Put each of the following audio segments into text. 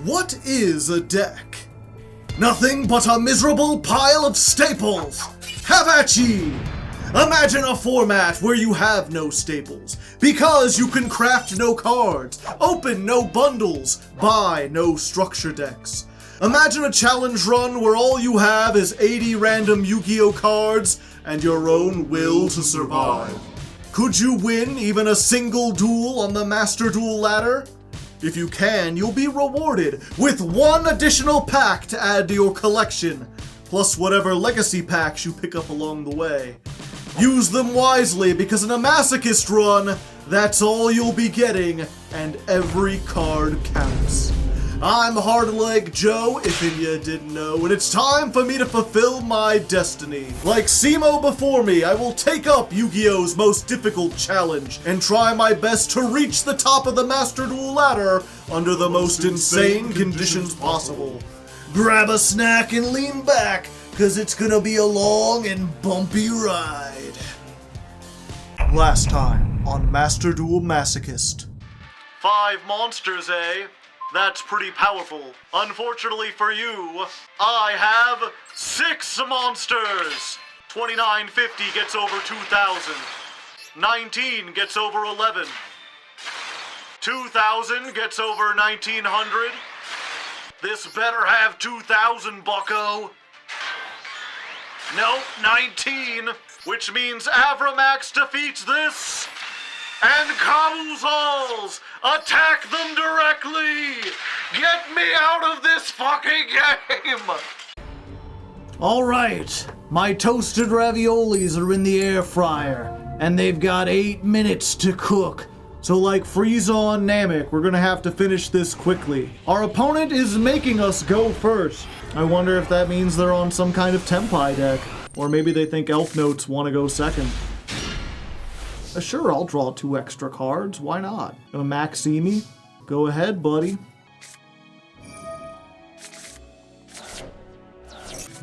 What is a deck? Nothing but a miserable pile of staples! Have at ye! Imagine a format where you have no staples, because you can craft no cards, open no bundles, buy no structure decks. Imagine a challenge run where all you have is 80 random Yu-Gi-Oh cards and your own will to survive. Could you win even a single duel on the Master Duel ladder? If you can, you'll be rewarded with one additional pack to add to your collection, plus whatever legacy packs you pick up along the way. Use them wisely, because in a Masochist run, that's all you'll be getting, and every card counts. I'm Hardleg Joe, if you didn't know, and it's time for me to fulfill my destiny. Like Simo before me, I will take up Yu-Gi-Oh's most difficult challenge and try my best to reach the top of the Master Duel ladder under the most insane conditions possible. Grab a snack and lean back, cause it's gonna be a long and bumpy ride. Last time on Master Duel Masochist. 5 monsters, eh? That's pretty powerful. Unfortunately for you, I have 6 monsters. 2950 gets over 2000. 19 gets over 11. 2000 gets over 1900. This better have 2000, bucko. Nope, 19, which means Avramax defeats this. And Kabuzals! Attack them directly! Get me out of this fucking game! Alright, my toasted raviolis are in the air fryer, and they've got 8 minutes to cook. So like Frieza on Namek, we're gonna have to finish this quickly. Our opponent is making us go first. I wonder if that means they're on some kind of Tenpai deck, or maybe they think Elf Notes want to go second. Sure, I'll draw 2 extra cards. Why not? Max see me? Go ahead, buddy.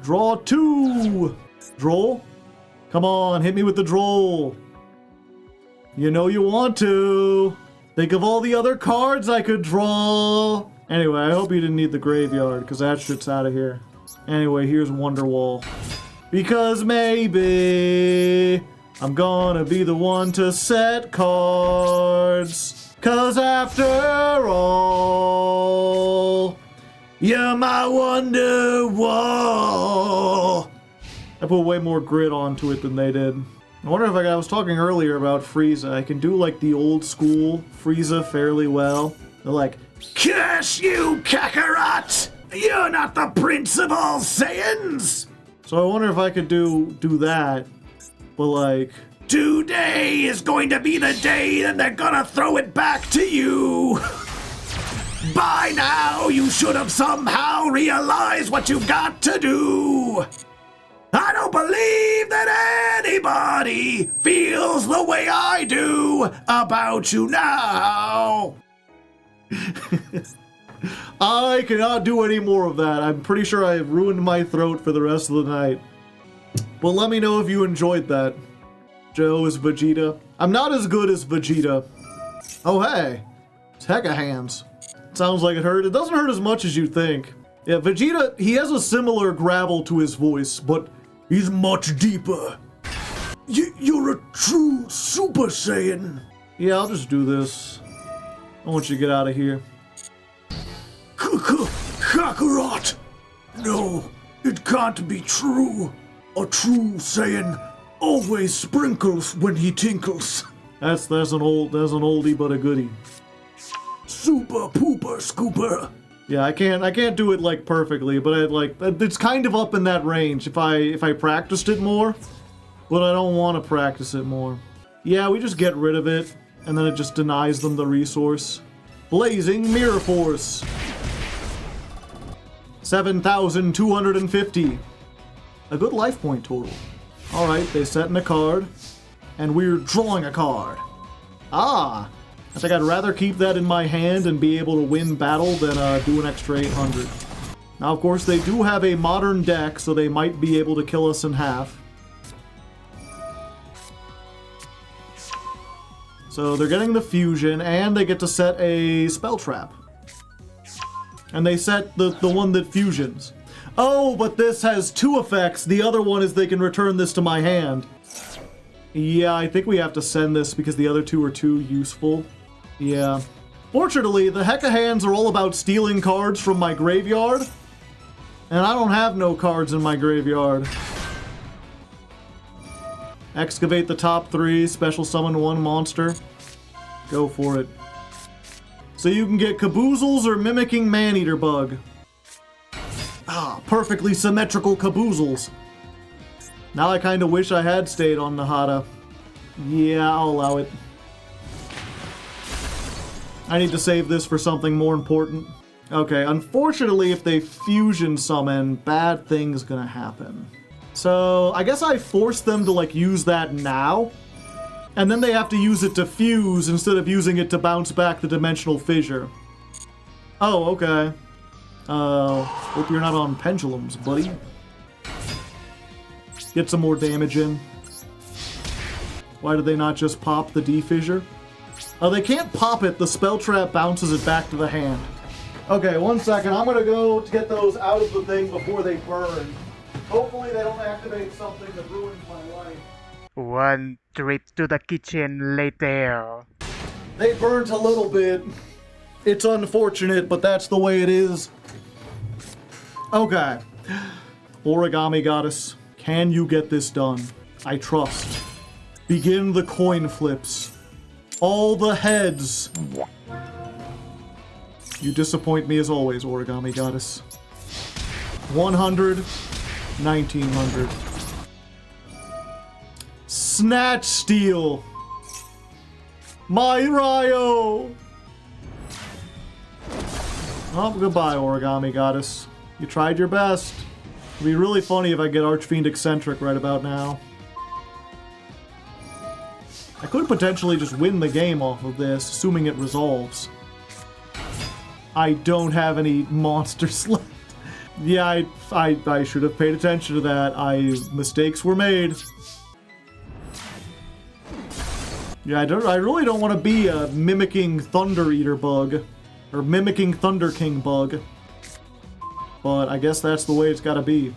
Draw 2! Droll? Come on, hit me with the droll. You know you want to. Think of all the other cards I could draw. Anyway, I hope you didn't need the graveyard, because that shit's out of here. Anyway, here's Wonderwall. Because maybe I'm gonna be the one to set cards. Cause after all, you're my Wonderwall. I put way more grit onto it than they did. I wonder if I was talking earlier about Frieza. I can do like the old school Frieza fairly well. They're like, curse you, Kakarot! You're not the Prince of all Saiyans! So I wonder if I could do that. But like, today is going to be the day and they're gonna throw it back to you. By now, you should have somehow realized what you've got to do. I don't believe that anybody feels the way I do about you now. I cannot do any more of that. I'm pretty sure I have ruined my throat for the rest of the night. Well, let me know if you enjoyed that. Joe is Vegeta. I'm not as good as Vegeta. Oh, hey. It's Hecka Hands. Sounds like it hurt. It doesn't hurt as much as you'd think. Yeah, Vegeta, he has a similar gravel to his voice, but he's much deeper. You're a true Super Saiyan. Yeah, I'll just do this. I want you to get out of here. Kakarot! No, it can't be true. A true Saiyan always sprinkles when he tinkles. That's an oldie but a goodie. Super pooper scooper. Yeah, I can't do it like perfectly, but it's kind of up in that range if I practiced it more. But I don't want to practice it more. Yeah, we just get rid of it, and then it just denies them the resource. Blazing Mirror Force. 7,250. A good life point total. Alright, they set in a card, and we're drawing a card. Ah! I think I'd rather keep that in my hand and be able to win battle than do an extra 800. Now, of course, they do have a modern deck, so they might be able to kill us in half. So they're getting the fusion, and they get to set a spell trap. And they set the one that fusions. Oh, but this has 2 effects. The other one is they can return this to my hand. Yeah, I think we have to send this because the other 2 are too useful. Yeah. Fortunately, the Hecka hands are all about stealing cards from my graveyard. And I don't have no cards in my graveyard. Excavate the top 3, special summon 1 monster. Go for it. So you can get Caboozles or Mimicking Maneater Bug. Ah, perfectly symmetrical Caboozles. Now I kinda wish I had stayed on Nahata. Yeah, I'll allow it. I need to save this for something more important. Okay, unfortunately, if they fusion summon, bad things gonna happen. So, I guess I force them to, like, use that now. And then they have to use it to fuse instead of using it to bounce back the Dimensional Fissure. Oh, okay. Hope you're not on pendulums, buddy. Get some more damage in. Why did they not just pop the D-Fissure? Oh, they can't pop it. The spell trap bounces it back to the hand. Okay, 1 second. I'm gonna go to get those out of the thing before they burn. Hopefully they don't activate something that ruins my life. 1 trip to the kitchen later. They burnt a little bit. It's unfortunate, but that's the way it is. Okay. Origami Goddess, can you get this done? I trust. Begin the coin flips. All the heads. You disappoint me as always, Origami Goddess. 100, 1900. Snatch Steal. My Ryo. Oh, goodbye, Origami Goddess. You tried your best. It'd be really funny if I get Archfiend Eccentric right about now. I could potentially just win the game off of this, assuming it resolves. I don't have any monsters left. Yeah, I should have paid attention to that. Mistakes were made. Yeah, I really don't want to be a Mimicking Thunder Eater bug. Or Mimicking Thunder King bug. But I guess that's the way it's gotta be.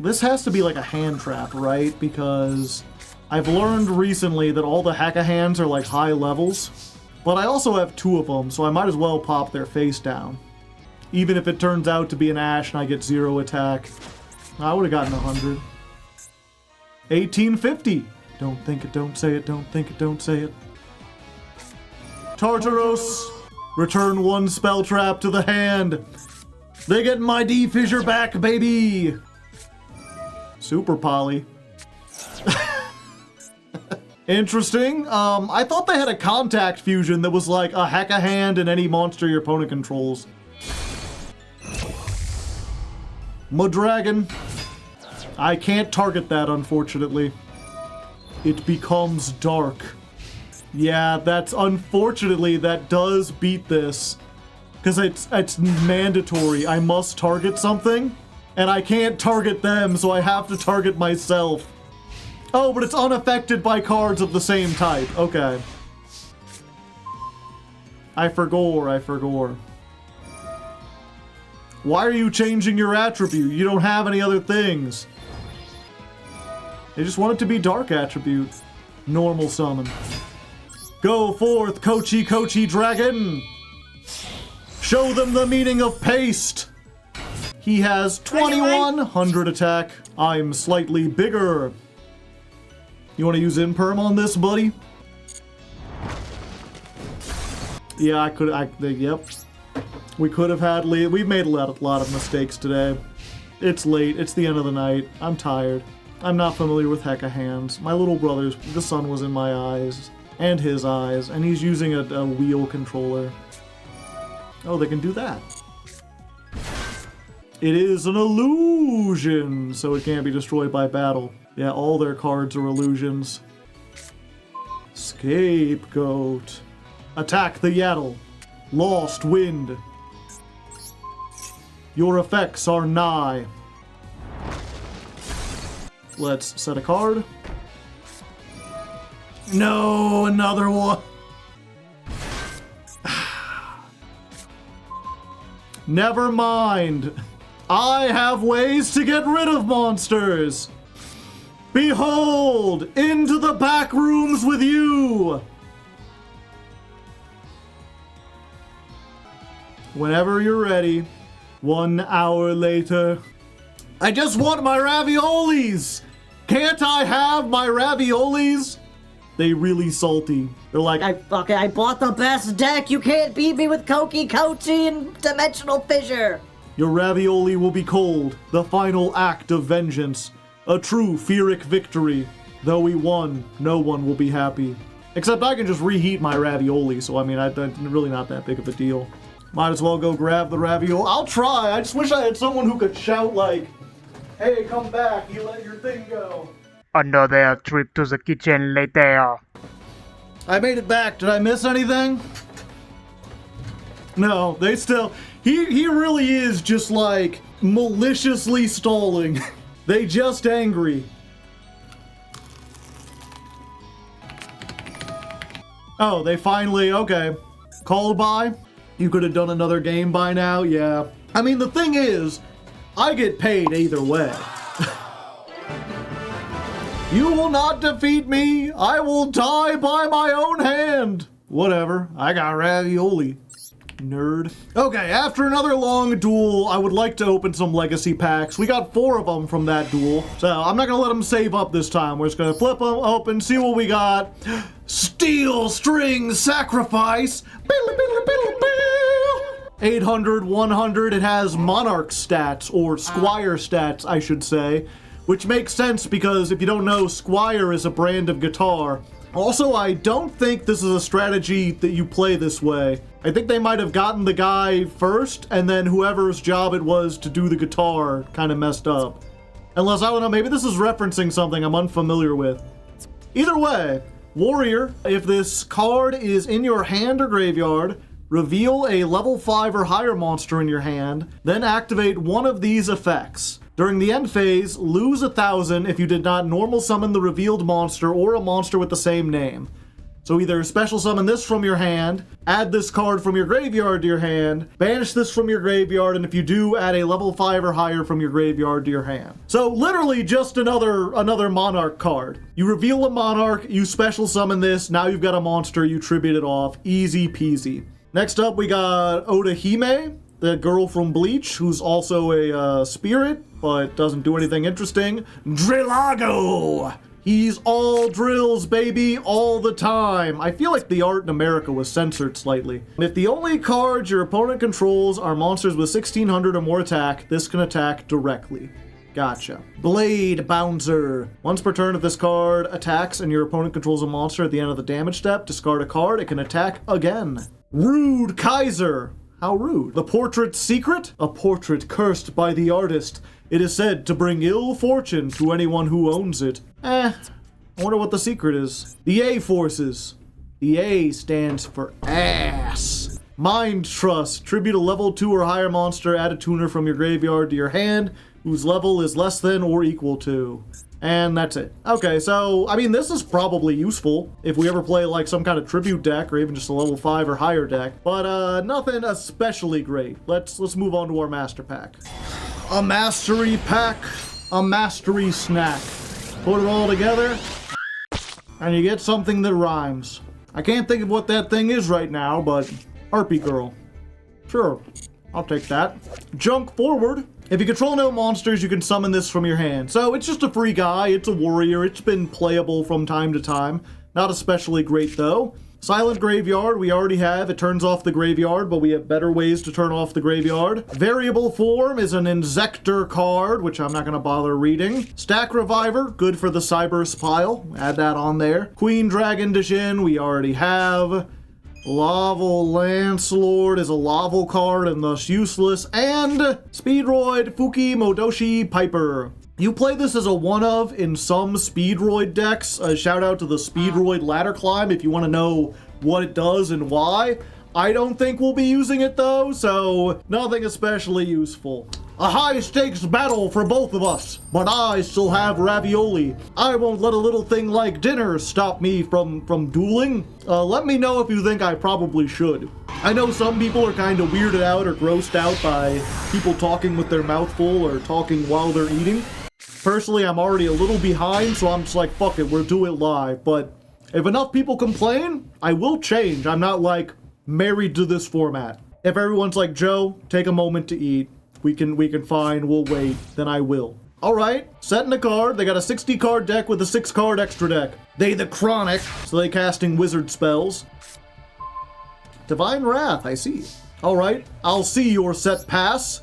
This has to be like a hand trap, right? Because I've learned recently that all the Hecka hands are like high levels. But I also have 2 of them, so I might as well pop their face down. Even if it turns out to be an Ash and I get 0 attack. I would have gotten 100. 1850! Don't think it, don't say it, don't think it, don't say it. Tartaros! Return 1 spell trap to the hand! They get my D-Fissure back, baby! Super Poly. Interesting. I thought they had a contact fusion that was like a Hecka hand and any monster your opponent controls. Mudragon. I can't target that, unfortunately. It becomes dark. Yeah, that's unfortunately, that does beat this. Because it's mandatory. I must target something, and I can't target them, so I have to target myself. Oh, but it's unaffected by cards of the same type. Okay. I forgore. Why are you changing your attribute? You don't have any other things. They just want it to be dark attribute. Normal summon. Go forth, Kochi Dragon! Show them the meaning of paste! He has 2100 attack. I'm slightly bigger. You want to use Imperm on this, buddy? Yeah, yep. We could have had we've made a lot of mistakes today. It's late, it's the end of the night. I'm tired. I'm not familiar with Hecka hands. My little brother's, the sun was in my eyes. And his eyes. And he's using a wheel controller. Oh, they can do that. It is an illusion, so it can't be destroyed by battle. Yeah, all their cards are illusions. Scapegoat. Attack the Yaddle. Lost Wind. Your effects are nigh. Let's set a card. No, another one. Never mind. I have ways to get rid of monsters. Behold, into the back rooms with you. Whenever you're ready. 1 hour later. I just want my raviolis. Can't I have my raviolis? They really salty. They're like, I bought the best deck. You can't beat me with Koki, Kochi, and Dimensional Fissure. your ravioli will be cold, the final act of vengeance. A true Feeric victory. Though we won, no one will be happy. Except I can just reheat my ravioli, so I mean, it's really not that big of a deal. Might as well go grab the ravioli. I'll try. I just wish I had someone who could shout like, hey, come back, you let your thing go. Another trip to the kitchen later. I made it back. Did I miss anything? No, they still... He really is just like maliciously stalling. They just angry. Oh, they finally... Okay. Called by? You could have done another game by now? Yeah. I mean, the thing is, I get paid either way. You will not defeat me. I will die by my own hand. Whatever. I got ravioli. Nerd. Okay, after another long duel, I would like to open some legacy packs. We got 4 of them from that duel. So I'm not going to let them save up this time. We're just going to flip them open, see what we got. Steel String Sacrifice. 800, 100. It has Monarch stats, or Squire stats, I should say. Which makes sense because if you don't know, Squire is a brand of guitar. Also, I don't think this is a strategy that you play this way. I think they might have gotten the guy first, and then whoever's job it was to do the guitar kind of messed up. Unless, I don't know, maybe this is referencing something I'm unfamiliar with. Either way, Warrior, if this card is in your hand or graveyard, reveal a level 5 or higher monster in your hand, then activate one of these effects. During the end phase, lose 1,000 if you did not normal summon the revealed monster or a monster with the same name. So either special summon this from your hand, add this card from your graveyard to your hand, banish this from your graveyard, and if you do, add a level 5 or higher from your graveyard to your hand. So literally just another Monarch card. You reveal a Monarch, you special summon this, now you've got a monster, you tribute it off. Easy peasy. Next up, we got Odahime, the girl from Bleach, who's also a spirit, but doesn't do anything interesting. Drillago! He's all drills, baby, all the time. I feel like the art in America was censored slightly. If the only cards your opponent controls are monsters with 1600 or more attack, this can attack directly. Gotcha. Blade Bouncer. Once per turn, if this card attacks and your opponent controls a monster at the end of the damage step, discard a card, it can attack again. Rude Kaiser. How rude. The Portrait's Secret? A portrait cursed by the artist. It is said to bring ill fortune to anyone who owns it. I wonder what the secret is. The A forces. The A stands for ass. Mind Trust. Tribute a level 2 or higher monster, add a tuner from your graveyard to your hand, whose level is less than or equal to. And that's it. Okay, so, I mean, this is probably useful if we ever play, like, some kind of tribute deck or even just a level 5 or higher deck. But, nothing especially great. Let's move on to our master pack. A mastery pack. A mastery snack. Put it all together, and you get something that rhymes. I can't think of what that thing is right now, but Harpy Girl. Sure, I'll take that. Junk Forward. If you control no monsters, you can summon this from your hand. So it's just a free guy, it's a warrior, it's been playable from time to time. Not especially great though. Silent Graveyard, we already have. It turns off the graveyard, but we have better ways to turn off the graveyard. Variable Form is an Inzektor card, which I'm not going to bother reading. Stack Reviver, good for the Cyberse pile. Add that on there. Queen Dragon Dishin, we already have. Laval Lancelord is a Laval card and thus useless. And Speedroid Fuki Modoshi Piper. You play this as a one-of in some Speedroid decks. Shout out to the Speedroid Ladder Climb if you want to know what it does and why. I don't think we'll be using it though, so nothing especially useful. A high-stakes battle for both of us, but I still have ravioli. I won't let a little thing like dinner stop me from dueling. Let me know if you think I probably should. I know some people are kind of weirded out or grossed out by people talking with their mouth full or talking while they're eating. Personally, I'm already a little behind, so I'm just like, fuck it, we'll do it live. But if enough people complain, I will change. I'm not, like, married to this format. If everyone's like, Joe, take a moment to eat. We can fine, we'll wait, then I will. Alright, setting a card. They got a 60 card deck with a 6 card extra deck. They the Chronic, so they casting wizard spells. Divine Wrath, I see. Alright, I'll see your set pass,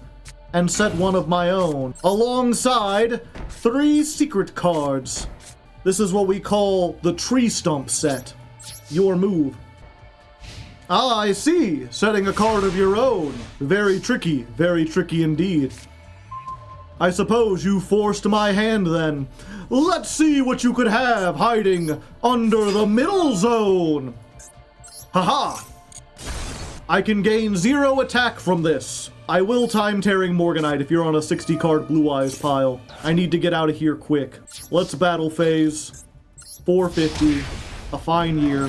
and set one of my own, alongside 3 secret cards. This is what we call the Tree Stump set. Your move. Ah, I see, setting a card of your own. Very tricky indeed. I suppose you forced my hand then. Let's see what you could have hiding under the middle zone. Haha. I can gain 0 attack from this. I will time Tearing Morganite if you're on a 60 card Blue Eyes pile. I need to get out of here quick. Let's battle phase. 450. A fine year.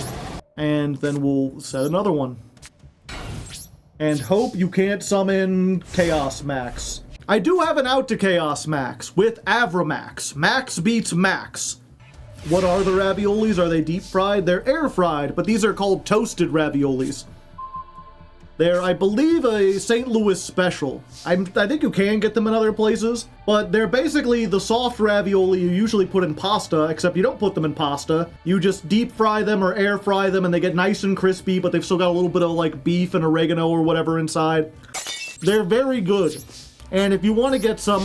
And then we'll set another one. And hope you can't summon Chaos Max. I do have an out to Chaos Max with Avramax. Max beats Max. What are the raviolis? Are they deep fried? They're air fried, but these are called toasted raviolis. They're, I believe, a St. Louis special. I think you can get them in other places, but they're basically the soft ravioli you usually put in pasta, except you don't put them in pasta. You just deep fry them or air fry them, and they get nice and crispy, but they've still got a little bit of, like, beef and oregano or whatever inside. They're very good. And if you want to get some,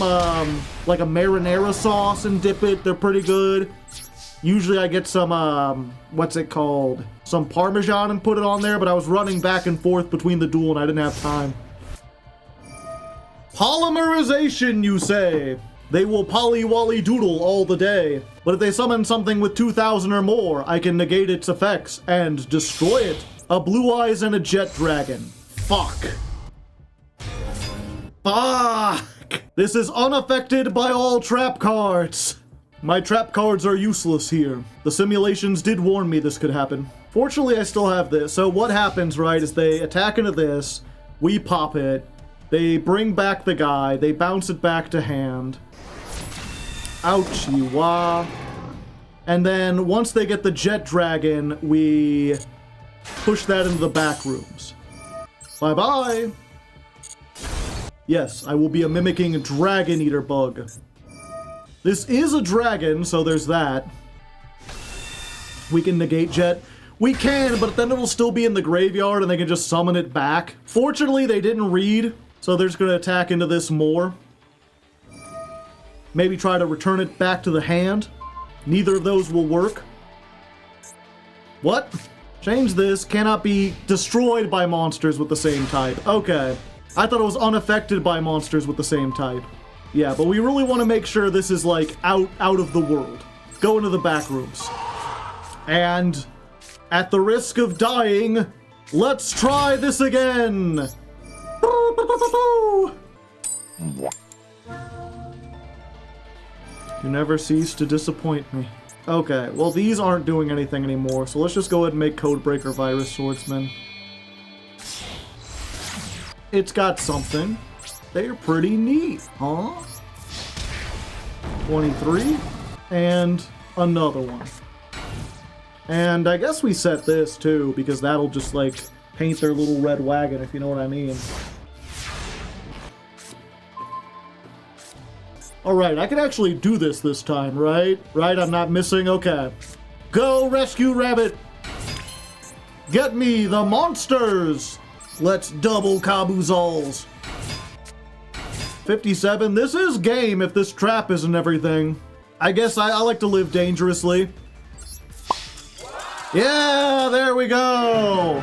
like a marinara sauce and dip it, they're pretty good. Usually I get some, what's it called? Some Parmesan and put it on there, but I was running back and forth between the Duel and I didn't have time. Polymerization, you say? They will polly-wally doodle all the day. But if they summon something with 2,000 or more, I can negate its effects and destroy it. A Blue Eyes and a Jet Dragon. Fuck. Fuck! This is unaffected by all trap cards. My trap cards are useless here. The simulations did warn me this could happen. Fortunately, I still have this. So what happens, right, is they attack into this, we pop it, they bring back the guy, they bounce it back to hand. Ouchie wah. And then once they get the Jet Dragon, we push that into the back rooms. Bye-bye. Yes, I will be a mimicking Dragon Eater bug. This is a dragon, so there's that. We can negate Jet. We can, but then it'll still be in the graveyard and they can just summon it back. Fortunately, they didn't read, so they're just going to attack into this more. Maybe try to return it back to the hand. Neither of those will work. What? Change this. Cannot be destroyed by monsters with the same type. Okay. I thought it was unaffected by monsters with the same type. Yeah, but we really want to make sure this is, like, out of the world. Go into the back rooms. And, at the risk of dying, let's try this again! You never cease to disappoint me. Okay, well, these aren't doing anything anymore, so let's just go ahead and make Codebreaker Virus Swordsman. It's got something. They're pretty neat, huh? 23, and another one. And I guess we set this too, because that'll just like paint their little red wagon, if you know what I mean. Alright, I can actually do this time, right? Right, I'm not missing? Okay. Go, Rescue Rabbit! Get me the monsters! Let's double Kabuzals. 57. This is game if this trap isn't everything. I guess I like to live dangerously. Yeah, there we go.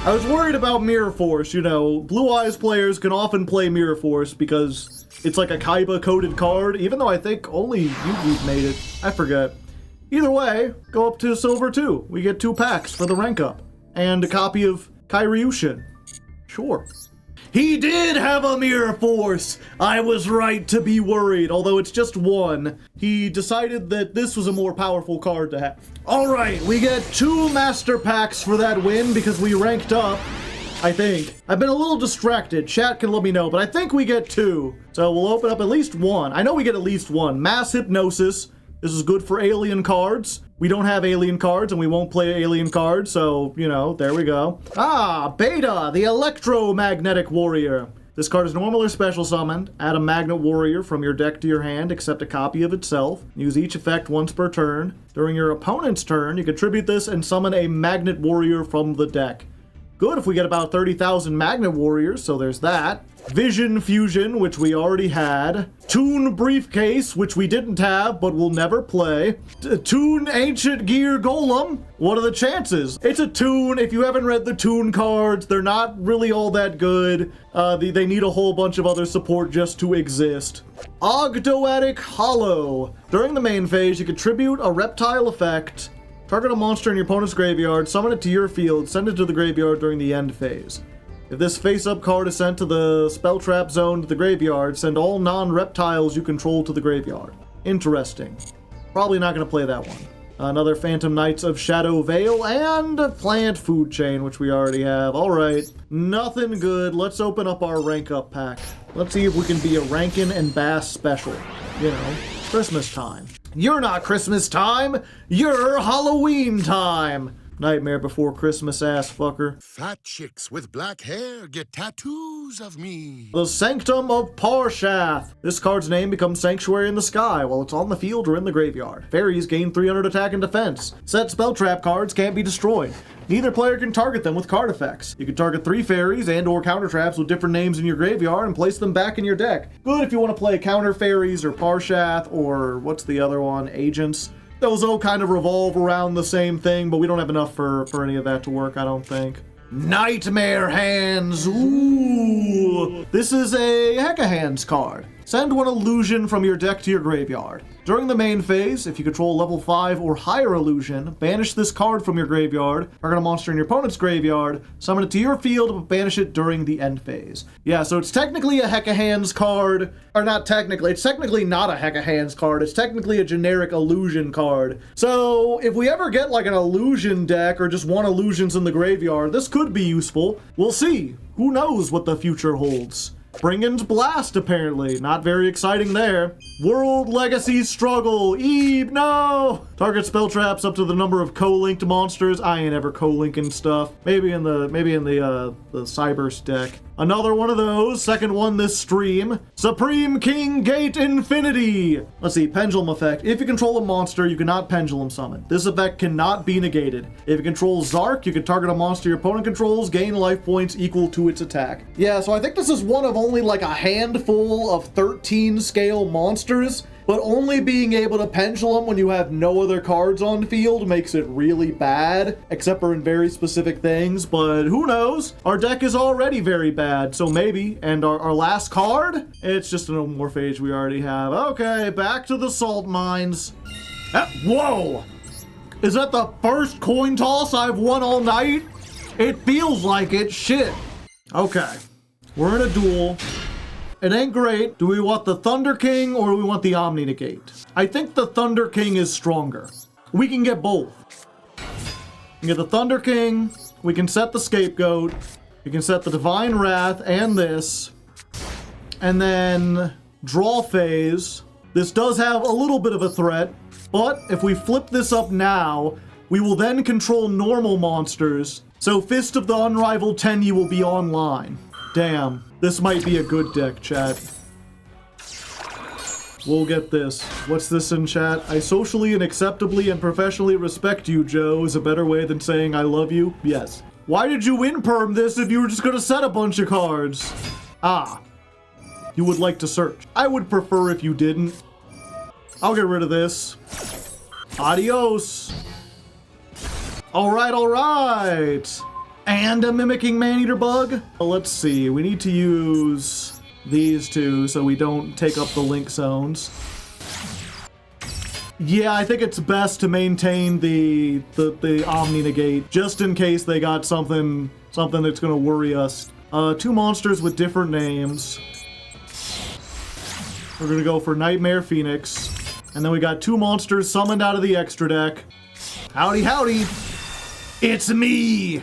I was worried about Mirror Force, you know. Blue Eyes players can often play Mirror Force because it's like a Kaiba coded card, even though I think only Yugi made it. I forget. Either way, go up to Silver 2. We get 2 packs for the rank up. And a copy of Kairyushin. Sure. He did have a Mirror Force! I was right to be worried, although it's just one. He decided that this was a more powerful card to have. Alright, we get 2 Master Packs for that win because we ranked up. I think. I've been a little distracted. Chat can let me know, but I think we get 2. So we'll open up at least 1. I know we get at least 1. Mass Hypnosis. This is good for alien cards. We don't have alien cards, and we won't play alien cards, so, you know, there we go. Ah, Beta, the Electromagnetic Warrior. This card is normal or special summoned. Add a Magnet Warrior from your deck to your hand, except a copy of itself. Use each effect once per turn. During your opponent's turn, you contribute this and summon a Magnet Warrior from the deck. Good if we get about 30,000 Magnet Warriors, so there's that. Vision Fusion, which we already had. Toon Briefcase, which we didn't have, but we'll never play. Toon Ancient Gear Golem. What are the chances? It's a Toon. If you haven't read the Toon cards, they're not really all that good. They need a whole bunch of other support just to exist. Ogdoadic Hollow. During the main phase, you contribute a reptile effect. Target a monster in your opponent's graveyard, summon it to your field, send it to the graveyard during the end phase. If this face-up card is sent to the spell trap zone to the graveyard, send all non-reptiles you control to the graveyard. Interesting. Probably not going to play that one. Another Phantom Knights of Shadow Veil, and a Plant Food Chain, which we already have. Alright, nothing good. Let's open up our rank up pack. Let's see if we can be a Rankin and Bass special. You know, Christmas time. You're not Christmas time, you're Halloween time! Nightmare Before Christmas, ass fucker. Fat chicks with black hair get tattoos of me. The Sanctum of Parshath. This card's name becomes Sanctuary in the Sky while it's on the field or in the graveyard. Fairies gain 300 attack and defense. Set spell trap cards can't be destroyed. Neither player can target them with card effects. You can target 3 fairies and or counter traps with different names in your graveyard and place them back in your deck. Good if you want to play counter fairies or Parshath or what's the other one? Agents. Those all kind of revolve around the same thing, but we don't have enough for any of that to work, I don't think. Nightmare Hands! Ooh! This is a Heck of Hands card. Send one illusion from your deck to your graveyard. During the main phase, if you control level 5 or higher illusion, banish this card from your graveyard, target a monster in your opponent's graveyard, summon it to your field, but banish it during the end phase. Yeah, so it's technically a Heck of Hands card, or not technically, it's technically not a Heck of Hands card, it's technically a generic illusion card. So if we ever get like an illusion deck or just one illusions in the graveyard, this could be useful. We'll see. Who knows what the future holds. Brigand's Blast, apparently. Not very exciting there. World Legacy Struggle. Eve, no! Target spell traps up to the number of co-linked monsters. I ain't ever co-linking stuff. Maybe in the Cybers deck. Another one of those. Second one this stream. Supreme King Gate Infinity. Let's see. Pendulum effect. If you control a monster, you cannot pendulum summon. This effect cannot be negated. If you control Zark, you can target a monster your opponent controls, gain life points equal to its attack. Yeah, so I think this is one of only like a handful of 13 scale monsters, but only being able to pendulum when you have no other cards on field makes it really bad, except for in very specific things, but who knows? Our deck is already very bad, so maybe. And our last card? It's just an Omorphage we already have. Okay, back to the salt mines. Whoa! Is that the first coin toss I've won all night? It feels like it, shit. Okay, we're in a duel. It ain't great. Do we want the Thunder King or do we want the Omni Negate? I think the Thunder King is stronger. We can get both. We can get the Thunder King. We can set the Scapegoat. We can set the Divine Wrath and this. And then draw phase. This does have a little bit of a threat, but if we flip this up now, we will then control normal monsters. So Fist of the Unrivaled Tenyi will be online. Damn. This might be a good deck, chat. We'll get this. What's this in chat? I socially and acceptably and professionally respect you, Joe, is a better way than saying I love you. Yes. Why did you win-perm this if you were just gonna set a bunch of cards? Ah. You would like to search. I would prefer if you didn't. I'll get rid of this. Adios. Alright, alright. And a Mimicking Maneater Bug? Well, let's see, we need to use these two so we don't take up the link zones. Yeah, I think it's best to maintain the Omni Negate, just in case they got something that's gonna worry us. 2 monsters with different names. We're gonna go for Nightmare Phoenix. And then we got 2 monsters summoned out of the extra deck. Howdy, howdy! It's me!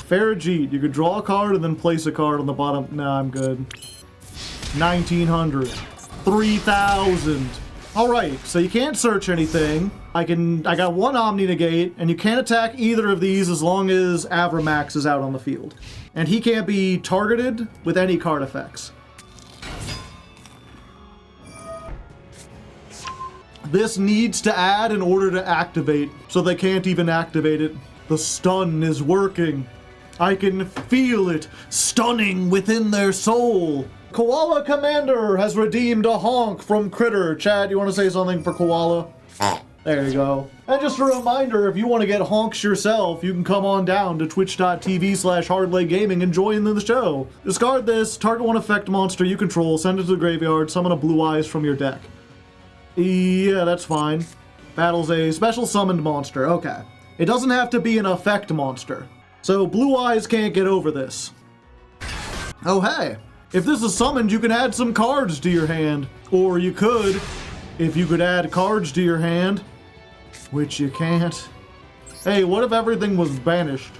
Farajit, you could draw a card and then place a card on the bottom. Nah, I'm good. 1900. 3000. Alright, so you can't search anything. I got one Omni Negate, and you can't attack either of these as long as Avramax is out on the field. And he can't be targeted with any card effects. This needs to add in order to activate, so they can't even activate it. The stun is working. I can feel it stunning within their soul. Koala Commander has redeemed a honk from Critter. Chad, you want to say something for Koala? There you go. And just a reminder, if you want to get honks yourself, you can come on down to twitch.tv/Hardleg Gaming and join in the show. Discard this, target one effect monster you control, send it to the graveyard, summon a Blue Eyes from your deck. Yeah, that's fine. Battles a special summoned monster. Okay. It doesn't have to be an effect monster. So Blue Eyes can't get over this. Oh, hey. If this is summoned, you can add some cards to your hand. Or you could, if you could add cards to your hand, which you can't. Hey, what if everything was banished?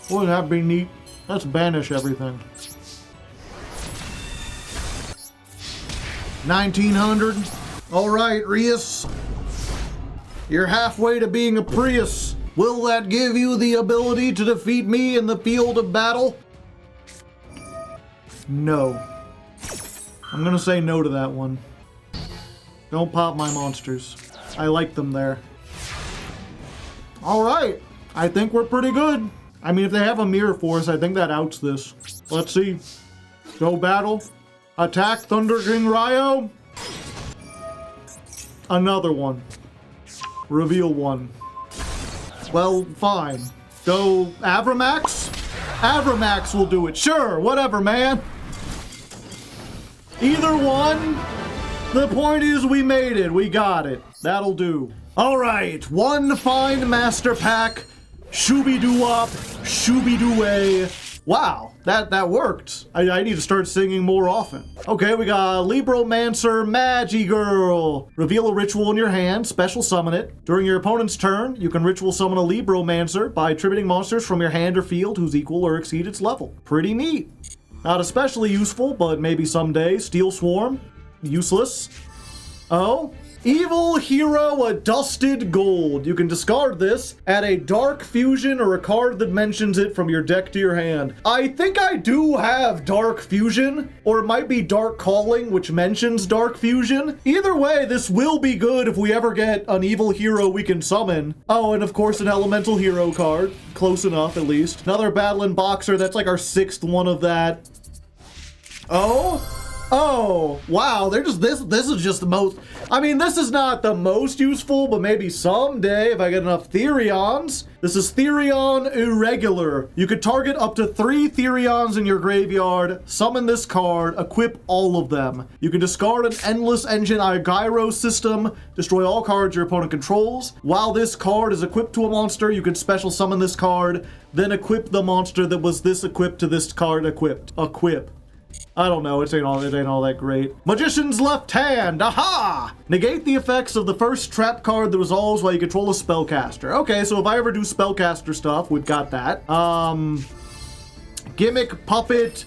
Wouldn't that be neat? Let's banish everything. 1900. All right, Rias. You're halfway to being a Prius. Will that give you the ability to defeat me in the field of battle? No. I'm gonna say no to that one. Don't pop my monsters. I like them there. Alright. I think we're pretty good. I mean, if they have a Mirror Force, I think that outs this. Let's see. Go battle. Attack Thunder King Ryo. Another one. Reveal one. Well, fine. Go Avramax? Avramax will do it. Sure, whatever, man. Either one. The point is we made it. We got it. That'll do. All right. One fine master pack. Shooby-doo-wop. Shooby-doo-way. Wow, that worked. I need to start singing more often. Okay, we got Libromancer Magigirl. Reveal a ritual in your hand, special summon it. During your opponent's turn, you can ritual summon a Libromancer by attributing monsters from your hand or field whose equal or exceed its level. Pretty neat. Not especially useful, but maybe someday. Steel Swarm. Useless. Oh. Evil Hero Adusted Gold. You can discard this, add a Dark Fusion or a card that mentions it from your deck to your hand. I think I do have Dark Fusion, or it might be Dark Calling, which mentions Dark Fusion. Either way, this will be good if we ever get an evil hero we can summon. Oh, and of course an Elemental Hero card. Close enough, at least. Another Battling Boxer. That's like our 6th one of that. Oh, wow, they're just, this is just the most, I mean, this is not the most useful, but maybe someday if I get enough Therions. This is Therion Irregular. You could target up to 3 Therions in your graveyard, summon this card, equip all of them. You can discard an Endless Engine Gyro system, destroy all cards your opponent controls. While this card is equipped to a monster, you can special summon this card, then equip the monster that was this equipped to this card equipped. Equip. I don't know, it ain't all that great. Magician's Left Hand, aha! Negate the effects of the first trap card that resolves while you control a spellcaster. Okay, so if I ever do spellcaster stuff, we've got that. Gimmick Puppet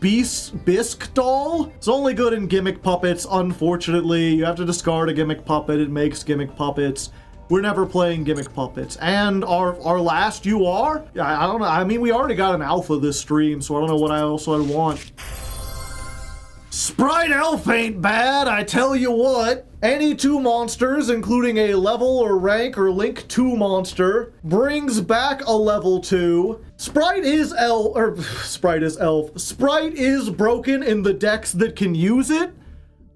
Bisque Doll. It's only good in Gimmick Puppets, unfortunately. You have to discard a Gimmick Puppet, it makes Gimmick Puppets. We're never playing Gimmick Puppets. And our last UR? I don't know, I mean, we already got an alpha this stream, so I don't know what else I'd want. Sprite Elf ain't bad, I tell you what. Any 2 monsters, including a level or rank or link 2 monster, brings back a level 2. Sprite is elf. Sprite is broken in the decks that can use it.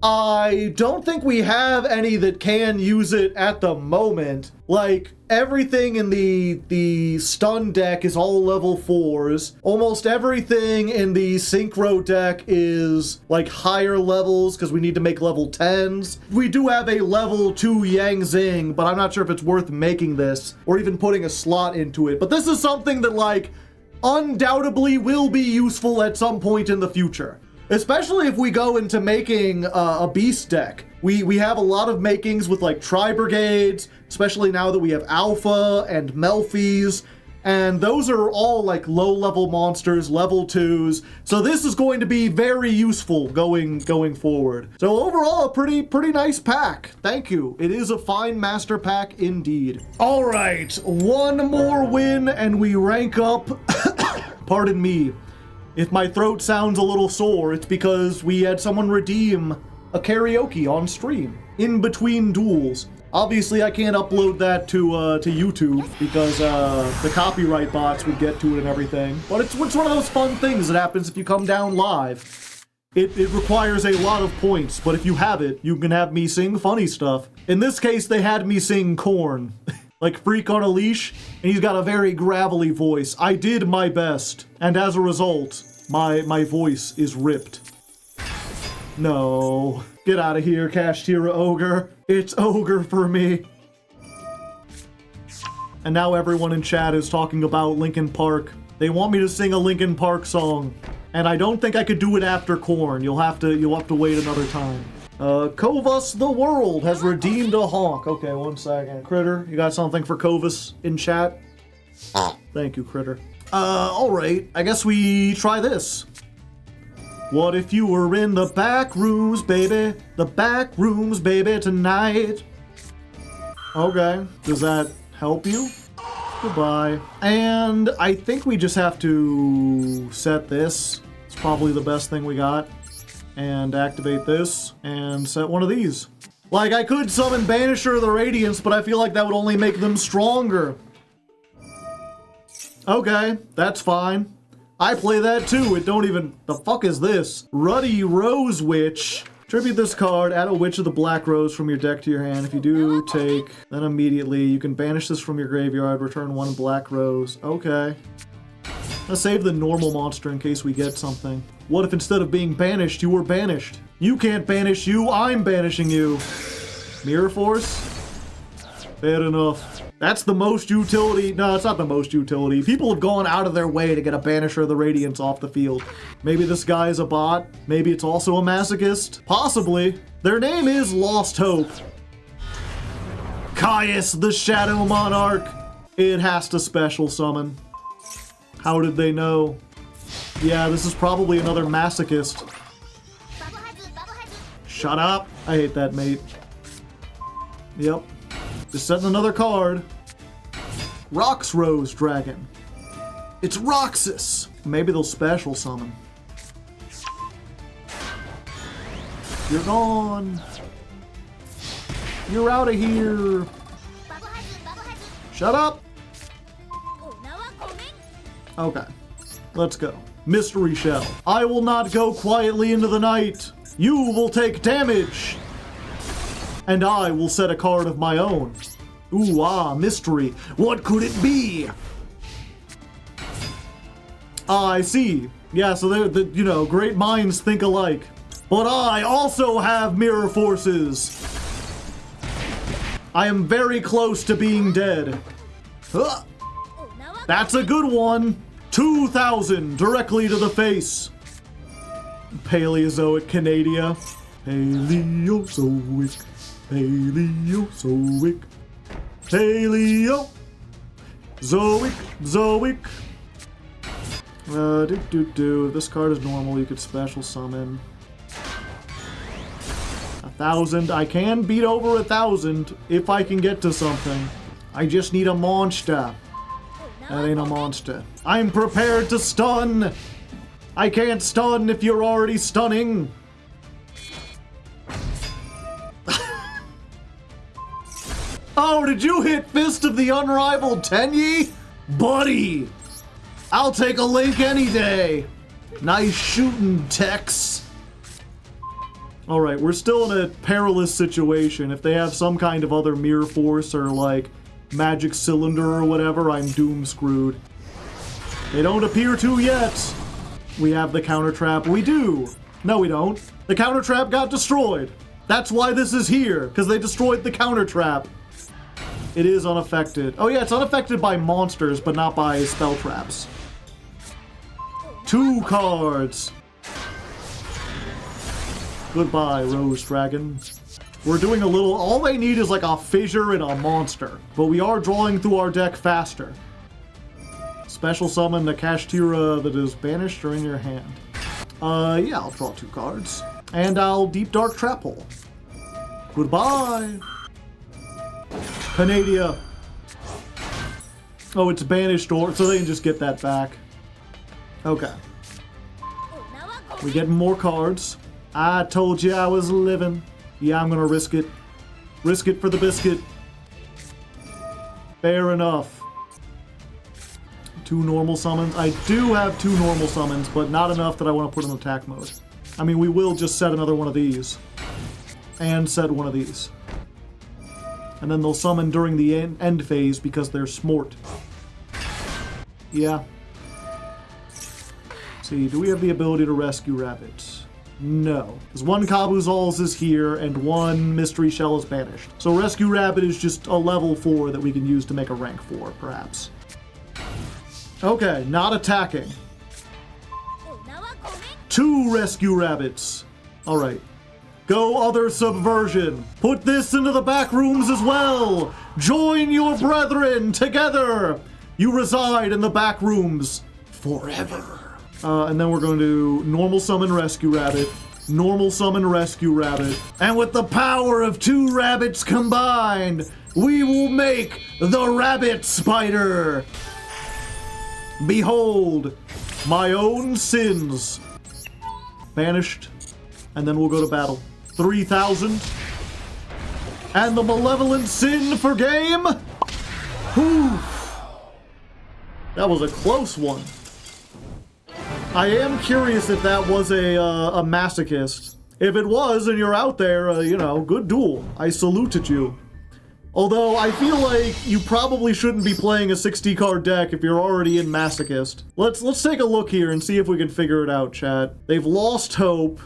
I don't think we have any that can use it at the moment. Like, everything in the stun deck is all level 4s. Almost everything in the synchro deck is like higher levels because we need to make level 10s. We do have a level 2 Yang Zing, but I'm not sure if it's worth making this or even putting a slot into it. But this is something that, like, undoubtedly will be useful at some point in the future. Especially if we go into making a beast deck. We have a lot of makings with like Tri-Brigades, especially now that we have Alpha and Melfi's, And those are all like low-level monsters, level 2s. So this is going to be very useful going forward. So overall, a pretty nice pack. Thank you. It is a fine master pack indeed. All right, one more win and we rank up. Pardon me. If my throat sounds a little sore, it's because we had someone redeem a karaoke on stream in between duels. Obviously, I can't upload that to YouTube because the copyright bots would get to it and everything. But it's one of those fun things that happens if you come down live. It requires a lot of points, but if you have it, you can have me sing funny stuff. In this case, they had me sing Korn, like Freak on a Leash, and he's got a very gravelly voice. I did my best, and as a result, my voice is ripped. No. Get out of here, Kashtira Ogre. It's ogre for me. And now everyone in chat is talking about Linkin Park. They want me to sing a Linkin Park song. And I don't think I could do it after Korn. You'll have to wait another time. Kovus the World has redeemed a honk. Okay, one second. Critter, you got something for Kovus in chat? Thank you, Critter. Alright. I guess we try this. What if you were in the back rooms, baby? The back rooms, baby, tonight. Okay. Does that help you? Goodbye. And I think we just have to set this. It's probably the best thing we got. And activate this. And set one of these. Like, I could summon Banisher of the Radiance, but I feel like that would only make them stronger. Okay. That's fine. I play that too. It don't even... The fuck is this? Ruddy Rose Witch. Tribute this card. Add a Witch of the Black Rose from your deck to your hand. If you do, take... Then immediately, you can banish this from your graveyard. Return one Black Rose. Okay. Let's save the normal monster in case we get something. What if instead of being banished, you were banished? You can't banish you. I'm banishing you. Mirror Force? Fair enough. That's the most utility. No, it's not the most utility. People have gone out of their way to get a Banisher of the Radiance off the field. Maybe this guy is a bot. Maybe it's also a masochist. Possibly. Their name is Lost Hope. Caius the Shadow Monarch. It has to special summon. How did they know? Yeah, this is probably another masochist. Shut up. I hate that, mate. Yep. Just setting another card. Rox Rose Dragon. It's Roxas. Maybe they'll special summon. You're gone. You're out of here. Shut up. Okay. Let's go. Mystery Shell. I will not go quietly into the night. You will take damage. And I will set a card of my own. Ooh, mystery. What could it be? I see. Yeah, so they're, you know, great minds think alike. But I also have mirror forces. I am very close to being dead. Huh. That's a good one. 2,000 directly to the face. Paleozoic Canadia. Paleozoic. Paleozoic. Paleo. Zoic. If this card is normal, you could special summon. 1,000. I can beat over 1,000 if I can get to something. I just need a monster. That ain't a monster. I'm prepared to stun. I can't stun if you're already stunning. Oh, did you hit Fist of the Unrivaled Tenyi? Buddy! I'll take a link any day. Nice shooting, Tex. Alright, we're still in a perilous situation. If they have some kind of other Mirror Force or, like, Magic Cylinder or whatever, I'm doom screwed. They don't appear to yet. We have the counter trap. We do. No, we don't. The counter trap got destroyed. That's why this is here, because they destroyed the counter trap. It is unaffected. Oh yeah, it's unaffected by monsters, but not by spell traps. 2 cards. Goodbye, Rose Dragon. We're doing a little... All they need is like a fissure and a monster. But we are drawing through our deck faster. Special summon the Kashtira that is banished or in your hand. Yeah, I'll draw 2 cards. And I'll Deep Dark Trap Hole. Goodbye. Panadia. Oh, it's banished, or so they can just get that back. Okay. We're getting more cards. I told you I was living. Yeah, I'm gonna risk it. Risk it for the biscuit. Fair enough. 2 normal summons. I do have 2 normal summons, but not enough that I want to put in attack mode. I mean, we will just set another one of these. And set one of these. And then they'll summon during the end phase because they're smart. Yeah. See, do we have the ability to rescue rabbits? No. Because 1 Kabuzals is here and 1 Mystery Shell is banished. So Rescue Rabbit is just a level 4 that we can use to make a rank 4, perhaps. Okay, not attacking. 2 Rescue Rabbits. Alright. Go other subversion. Put this into the back rooms as well. Join your brethren together. You reside in the back rooms forever. And then we're going to normal summon Rescue Rabbit. Normal summon Rescue Rabbit. And with the power of 2 rabbits combined, we will make the Rabbit Spider. Behold, my own sins. Banished. And then we'll go to battle. 3,000. And the malevolent sin for game. Whew. That was a close one. I am curious if that was a Masochist. If it was and you're out there, you know, good duel. I saluted you. Although I feel like you probably shouldn't be playing a 60-card deck if you're already in Masochist. Let's take a look here and see if we can figure it out, chat. They've lost hope.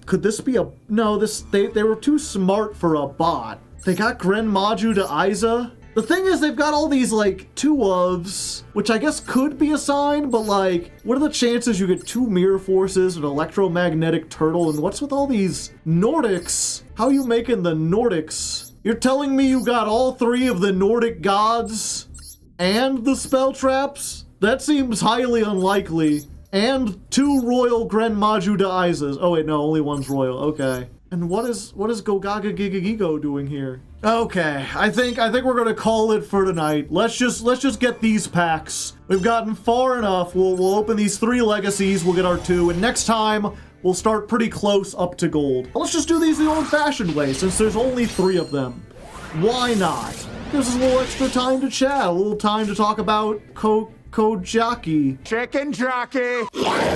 Could this be a... No, they were too smart for a bot. They got Gren Maju to Aiza. The thing is, they've got all these, like, 2 ofs, which I guess could be a sign, but, like, what are the chances you get 2 Mirror Forces, an Electromagnetic Turtle, and what's with all these Nordics? How are you making the Nordics? You're telling me you got all 3 of the Nordic gods and the spell traps? That seems highly unlikely. And 2 Royal Gren Maju to Aizas. Oh wait, no, only 1's Royal, okay. And what is Gogaga Gigagigo doing here? Okay, I think we're gonna call it for tonight. Let's just get these packs. We've gotten far enough. We'll open these 3 legacies, we'll get our 2, and next time we'll start pretty close up to gold. Let's just do these the old-fashioned way, since there's only 3 of them. Why not? Gives us a little extra time to chat, a little time to talk about Kojaki. Chicken jockey!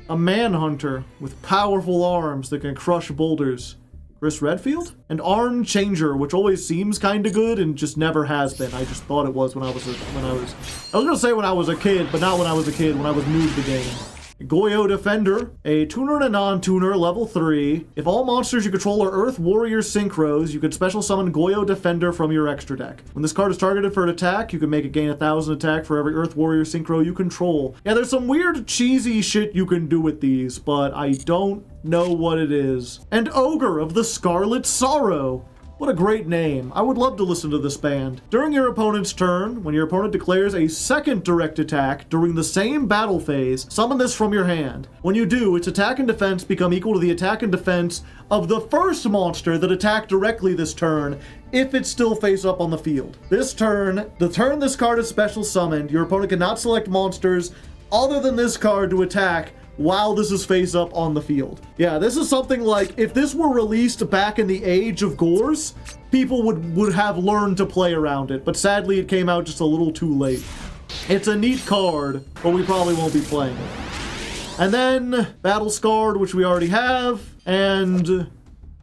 A manhunter with powerful arms that can crush boulders. Chris Redfield? An arm changer, which always seems kinda good and just never has been. I just thought it was I was gonna say when I was a kid, but not when I was a kid, when I was new to the game. Yugioh Defender, a tuner and a non-tuner, level 3. If all monsters you control are Earth Warrior Synchros, you can special summon Yugioh Defender from your extra deck. When this card is targeted for an attack, you can make it gain 1,000 attack for every Earth Warrior Synchro you control. Yeah, there's some weird cheesy shit you can do with these, but I don't know what it is. And Ogre of the Scarlet Sorrow. What a great name. I would love to listen to this band. During your opponent's turn, when your opponent declares a second direct attack during the same battle phase, summon this from your hand. When you do, its attack and defense become equal to the attack and defense of the first monster that attacked directly this turn, if it's still face up on the field. This turn, the turn this card is special summoned, your opponent cannot select monsters other than this card to attack while this is face up on the field. Yeah, this is something like, if this were released back in the age of Gores, people would have learned to play around it, but sadly it came out just a little too late. It's a neat card, but we probably won't be playing it. And then, Battle Scarred, which we already have, and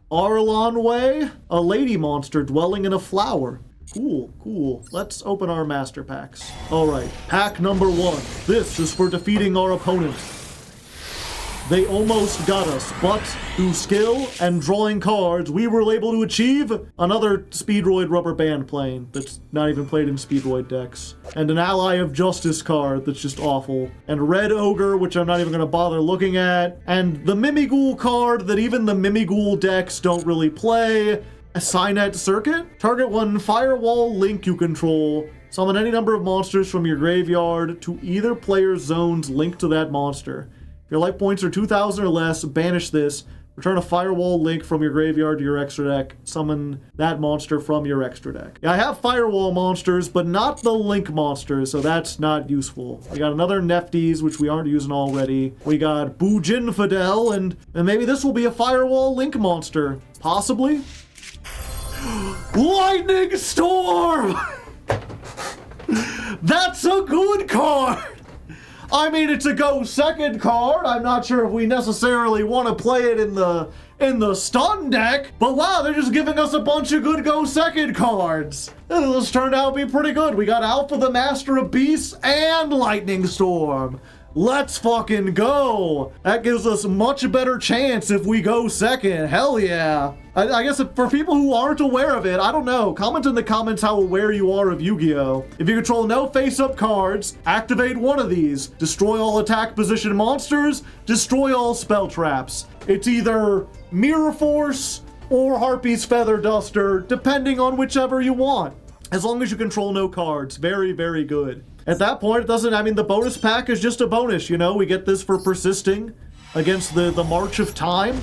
Arlon Way, a lady monster dwelling in a flower. Cool, cool. Let's open our master packs. Alright, pack number 1. This is for defeating our opponent. They almost got us, but through skill and drawing cards, we were able to achieve another Speedroid rubber band plane that's not even played in Speedroid decks. And an Ally of Justice card that's just awful. And Red Ogre, which I'm not even going to bother looking at. And the Mimighoul card that even the Mimighoul decks don't really play. A Cynet Circuit. Target 1 Firewall Link you control. Summon any number of monsters from your graveyard to either player's zones linked to that monster. If your life points are 2,000 or less, banish this. Return a Firewall link from your graveyard to your extra deck. Summon that monster from your extra deck. Yeah, I have Firewall monsters, but not the link monsters, so that's not useful. We got another Nefties, which we aren't using already. We got Boojin Fidel, and maybe this will be a Firewall link monster. Possibly. Lightning Storm! That's a good card! I mean, it's a go second card. I'm not sure if we necessarily want to play it in the stun deck, but wow, they're just giving us a bunch of good go second cards. This turned out to be pretty good. We got Alpha the Master of Beasts and Lightning Storm. Let's fucking go. That gives us a much better chance if we go second. Hell yeah. I guess for people who aren't aware of it, I don't know. Comment in the comments how aware you are of Yu-Gi-Oh! If you control no face-up cards, activate one of these. Destroy all attack position monsters, destroy all spell traps. It's either Mirror Force or Harpy's Feather Duster, depending on whichever you want. As long as you control no cards. Very, very good. At that point, it doesn't, I mean, the bonus pack is just a bonus, you know? We get this for persisting against the March of Time.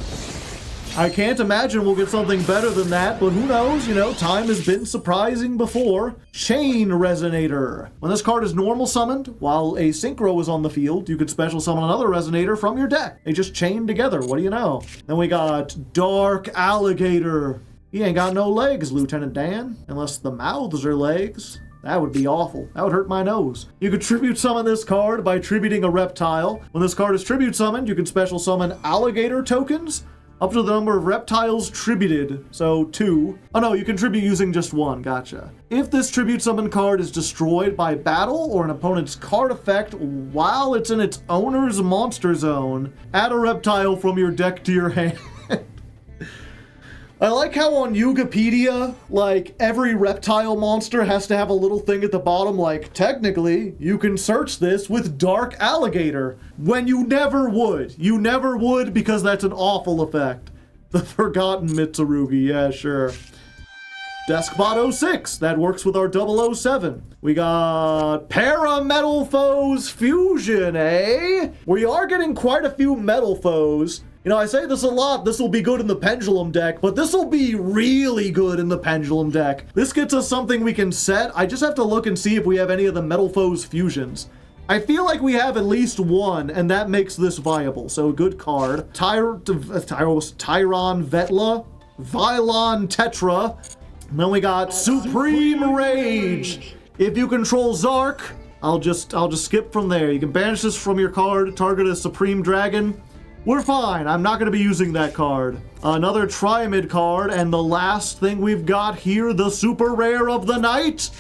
I can't imagine we'll get something better than that, but who knows, you know, time has been surprising before. Chain Resonator. When this card is normal summoned, while a Synchro is on the field, you could special summon another Resonator from your deck. They just chain together, what do you know? Then we got Dark Alligator. He ain't got no legs, Lieutenant Dan, unless the mouths are legs. That would be awful. That would hurt my nose. You could tribute summon this card by tributing a reptile. When this card is tribute summoned, you can special summon alligator tokens up to the number of reptiles tributed, so 2. Oh no, you can tribute using just 1, gotcha. If this tribute summon card is destroyed by battle or an opponent's card effect while it's in its owner's monster zone, add a reptile from your deck to your hand. I like how on Yugipedia, like, every reptile monster has to have a little thing at the bottom like, technically, you can search this with Dark Alligator, when you never would. You never would because that's an awful effect. The Forgotten Mitsurugi, yeah, sure. Deskbot 06, that works with our 007. We got Parametal Foes Fusion, eh? We are getting quite a few metal foes. You know, I say this a lot, this will be good in the Pendulum deck, but this will be really good in the Pendulum deck. This gets us something we can set. I just have to look and see if we have any of the Metal Foes fusions. I feel like we have at least one, and that makes this viable. So, a good card. Tyron Vetla, Vylon Tetra. And then we got Supreme Rage. If you control Zark, I'll just skip from there. You can banish this from your card, target a Supreme Dragon. We're fine. I'm not going to be using that card. Another Triamid card, and the last thing we've got here, the super rare of the night,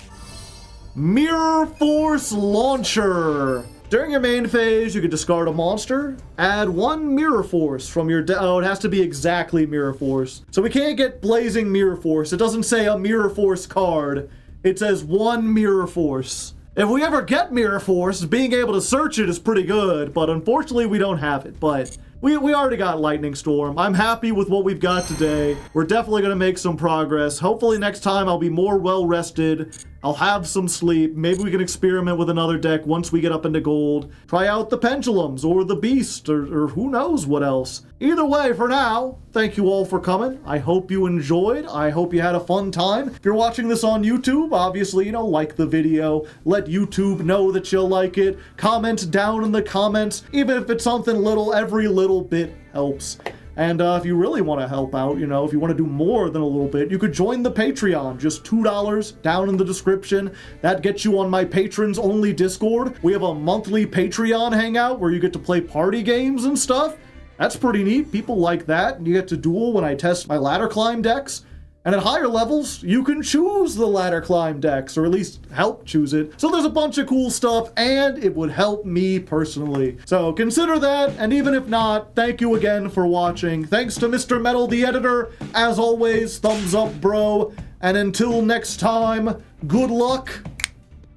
Mirror Force Launcher. During your main phase, you can discard a monster, add 1 Mirror Force from your oh, it has to be exactly Mirror Force. So we can't get Blazing Mirror Force. It doesn't say a Mirror Force card. It says 1 Mirror Force. If we ever get Mirror Force, being able to search it is pretty good, but unfortunately we don't have it. But we already got Lightning Storm. I'm happy with what we've got today. We're definitely going to make some progress. Hopefully next time I'll be more well-rested. I'll have some sleep. Maybe we can experiment with another deck once we get up into gold. Try out the Pendulums or the Beast or who knows what else. Either way, for now, thank you all for coming. I hope you enjoyed. I hope you had a fun time. If you're watching this on YouTube, obviously, you know, like the video. Let YouTube know that you'll like it. Comment down in the comments. Even if it's something little, every little bit helps. And if you really want to help out, you know, if you want to do more than a little bit, you could join the Patreon. Just $2 down in the description. That gets you on my patrons-only Discord. We have a monthly Patreon hangout where you get to play party games and stuff. That's pretty neat. People like that. And you get to duel when I test my ladder climb decks. And at higher levels, you can choose the ladder climb decks, or at least help choose it. So there's a bunch of cool stuff, and it would help me personally. So consider that, and even if not, thank you again for watching. Thanks to Mr. Metal, the editor. As always, thumbs up, bro. And until next time, good luck,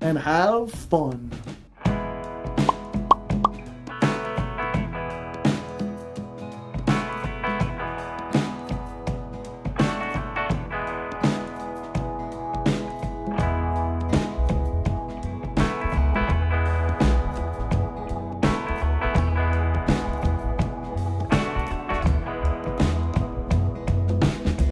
and have fun.